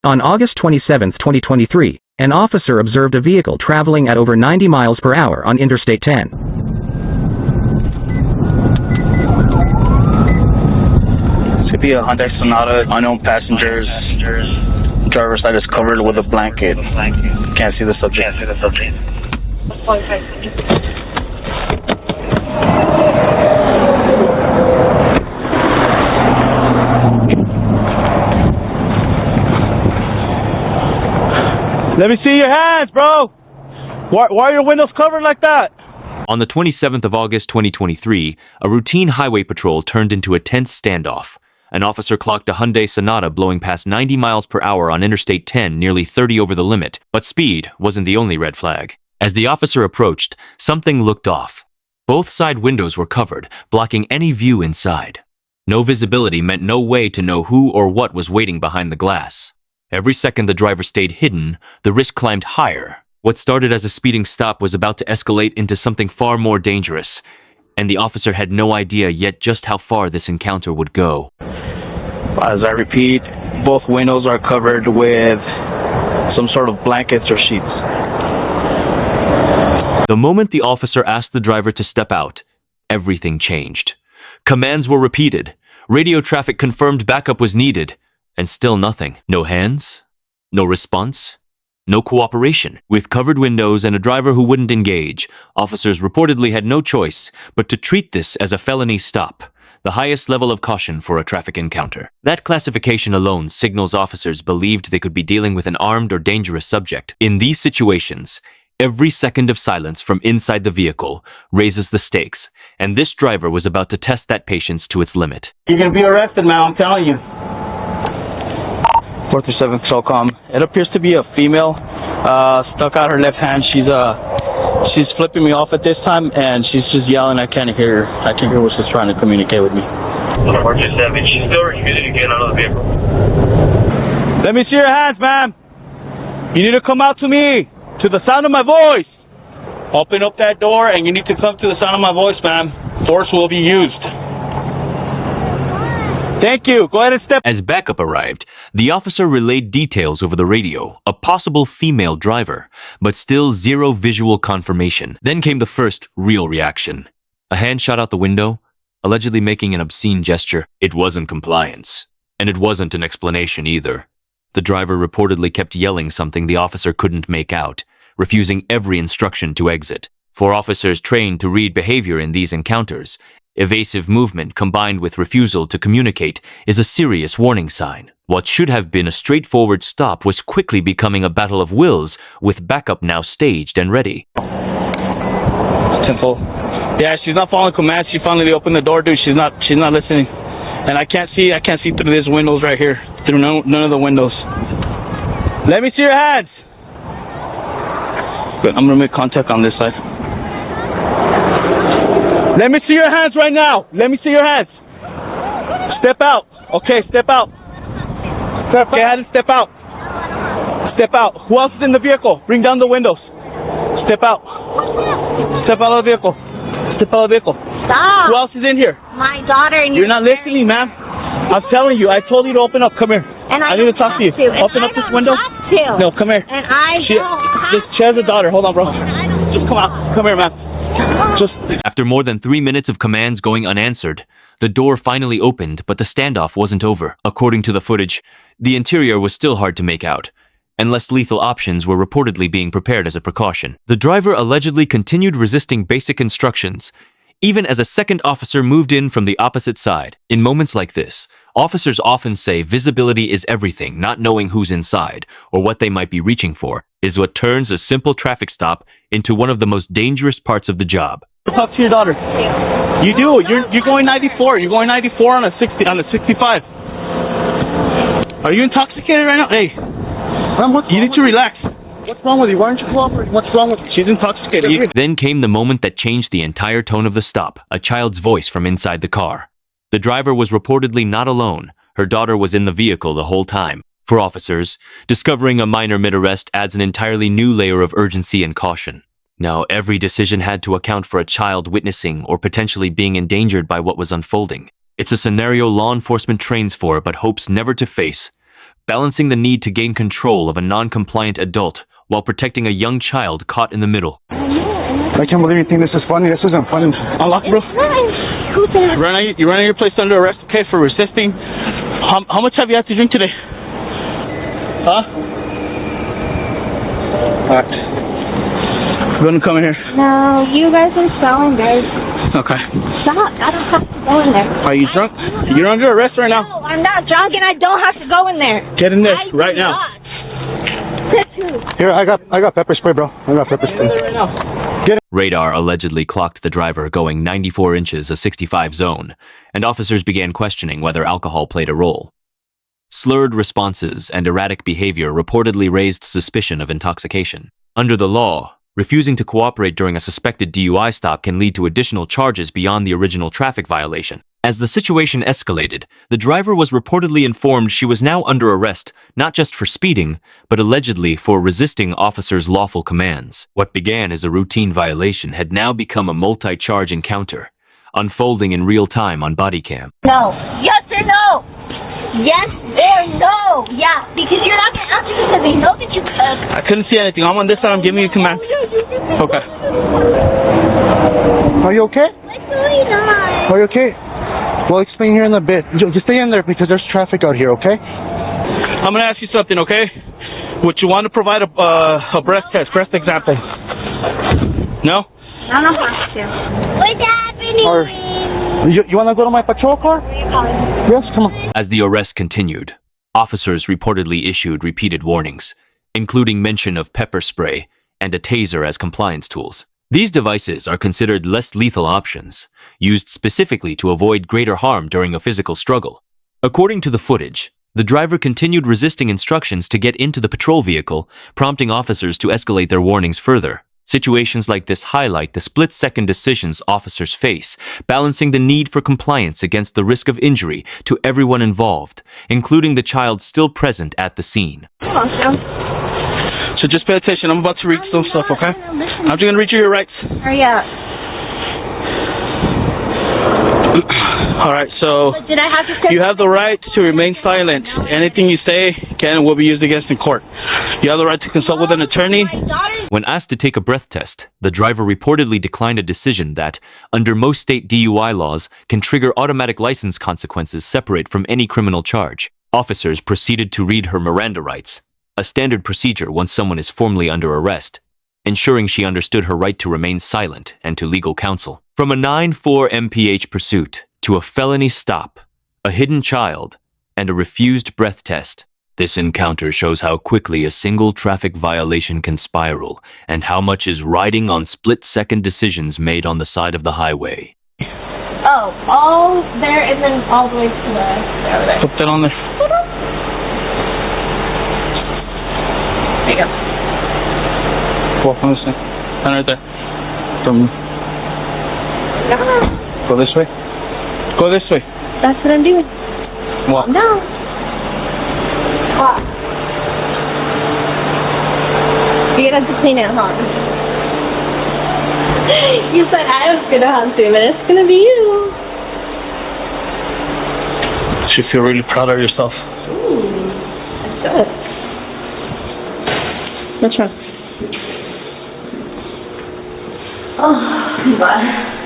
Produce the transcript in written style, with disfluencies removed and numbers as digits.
On August 27, 2023, an officer observed a vehicle traveling at over 90 miles per hour on Interstate 10. This could be a Hyundai Sonata, unknown passengers. Driver's side is covered with a blanket. Can't see the subject. Let me see your hands, bro. Why are your windows covered like that? On the 27th of August 2023, a routine highway patrol turned into a tense standoff. An officer clocked a Hyundai Sonata blowing past 90 miles per hour on Interstate 10, nearly 30 over the limit. But speed wasn't the only red flag. As the officer approached, something looked off. Both side windows were covered, blocking any view inside. No visibility meant no way to know who or what was waiting behind the glass. Every second the driver stayed hidden, the risk climbed higher. What started as a speeding stop was about to escalate into something far more dangerous, and the officer had no idea yet just how far this encounter would go. As I repeat, both windows are covered with some sort of blankets or sheets. The moment the officer asked the driver to step out, everything changed. Commands were repeated. Radio traffic confirmed backup was needed. And still nothing. No hands, no response, no cooperation. With covered windows and a driver who wouldn't engage, officers reportedly had no choice but to treat this as a felony stop, the highest level of caution for a traffic encounter. That classification alone signals officers believed they could be dealing with an armed or dangerous subject. In these situations, every second of silence from inside the vehicle raises the stakes, and this driver was about to test that patience to its limit. You're gonna be arrested, man, I'm telling you. 437 SOCOM. It appears to be a female, stuck out her left hand. She's flipping me off at this time, and she's just yelling. I can't hear her. I can't hear what she's trying to communicate with me. 437, she's still refusing to get out of the vehicle. Let me see your hands, ma'am. You need to come out to me, to the sound of my voice. Open up that door, and you need to come to the sound of my voice, ma'am. Force will be used. Thank you. Go ahead and step. As backup arrived, the officer relayed details over the radio, a possible female driver, but still zero visual confirmation. Then came the first real reaction. A hand shot out the window, allegedly making an obscene gesture. It wasn't compliance, and it wasn't an explanation either. The driver reportedly kept yelling something the officer couldn't make out, refusing every instruction to exit. For officers trained to read behavior in these encounters, evasive movement combined with refusal to communicate is a serious warning sign. What should have been a straightforward stop was quickly becoming a battle of wills, with backup now staged and ready. Simple. Yeah, she's not following commands. She finally opened the door, dude. She's not listening. And I can't see through these windows right here. Through none of the windows. Let me see your hands. Good. I'm gonna make contact on this side. Let me see your hands right now. Let me see your hands. Step out. Okay, step out. Go ahead and step out. Step out. Who else is in the vehicle? Bring down the windows. Step out. Step out of the vehicle. Step out of the vehicle. Stop. Who else is in here? My daughter and You're not listening, ma'am. I'm telling you. I told you to open up. Come here. And I need to talk to you. Open up this window. No, come here. And I She has a daughter. Hold on, bro. Just come out. Come here, ma'am. After more than 3 minutes of commands going unanswered, the door finally opened, but the standoff wasn't over. According to the footage, the interior was still hard to make out, and less lethal options were reportedly being prepared as a precaution. The driver allegedly continued resisting basic instructions, even as a second officer moved in from the opposite side. In moments like this, officers often say visibility is everything. Not knowing who's inside or what they might be reaching for is what turns a simple traffic stop into one of the most dangerous parts of the job. Talk to your daughter. You do. You're going 94. You're going 94 on a 65. Are you intoxicated right now? Hey, you need to relax. What's wrong with you? Why aren't you cooperating? What's wrong with you? She's intoxicated. Then came the moment that changed the entire tone of the stop, a child's voice from inside the car. The driver was reportedly not alone. Her daughter was in the vehicle the whole time. For officers, discovering a minor mid-arrest adds an entirely new layer of urgency and caution. Now, every decision had to account for a child witnessing or potentially being endangered by what was unfolding. It's a scenario law enforcement trains for but hopes never to face. balancing the need to gain control of a non-compliant adult while protecting a young child caught in the middle. I can't believe you think this is funny. This isn't funny. Unlock, bro. Who's that? You ran out of your place under arrest, okay, for resisting. How much have you had to drink today? Huh? Alright. Go ahead and come in here. No, you guys are selling, guys. Okay. Stop. I don't have to go in there. Are you drunk? You're under arrest right now. No, I'm not drunk and I don't have to go in there. Get in there I right do now. not. That's who. Here, I got pepper spray, bro. I got pepper spray. Right now. Radar allegedly clocked the driver going 94 inches a 65 zone, and officers began questioning whether alcohol played a role. Slurred responses and erratic behavior reportedly raised suspicion of intoxication. Under the law, refusing to cooperate during a suspected DUI stop can lead to additional charges beyond the original traffic violation. As the situation escalated, the driver was reportedly informed she was now under arrest, not just for speeding, but allegedly for resisting officers' lawful commands. What began as a routine violation had now become a multi-charge encounter, unfolding in real time on Bodycam. No. Yes or no? Yes or no? Yeah, because you're not going to answer because they know that you could. I couldn't see anything. I'm on this side. I'm giving you a command. Okay. Are you okay? Actually not. Are you okay? We'll explain here in a bit. Just stay in there because there's traffic out here, okay? I'm gonna ask you something, okay? Would you want to provide a breath test, breath example? No? I don't have to. What's happening? Or you want to go to my patrol car? Yes, come on. As the arrest continued, officers reportedly issued repeated warnings, including mention of pepper spray and a taser as compliance tools. These devices are considered less lethal options, used specifically to avoid greater harm during a physical struggle. According to the footage, the driver continued resisting instructions to get into the patrol vehicle, prompting officers to escalate their warnings further. Situations like this highlight the split-second decisions officers face, balancing the need for compliance against the risk of injury to everyone involved, including the child still present at the scene. Come on, Sam. So just pay attention. I'm about to read some stuff, okay? I'm just gonna read you your rights. Hurry up. All right, so But did I have to say you have the right to remain silent. Anything you say can and will be used against in court. You have the right to consult with an attorney. my daughter's When asked to take a breath test, the driver reportedly declined a decision that, under most state DUI laws, can trigger automatic license consequences separate from any criminal charge. Officers proceeded to read her Miranda rights, a standard procedure once someone is formally under arrest, ensuring she understood her right to remain silent and to legal counsel. From a 9-4 mph pursuit to a felony stop, a hidden child, and a refused breath test, this encounter shows how quickly a single traffic violation can spiral and how much is riding on split-second decisions made on the side of the highway. Oh, all there and then all the way to the over there. Put that on there. There you go. Walk on this thing. And right there. From go this way. Go this way. That's what I'm doing. Walk. No. Walk. You're gonna have to clean it, huh? You said I was gonna hunt him, and it's gonna be you. You should feel really proud of yourself. Ooh, that's good. What's wrong? Oh, God.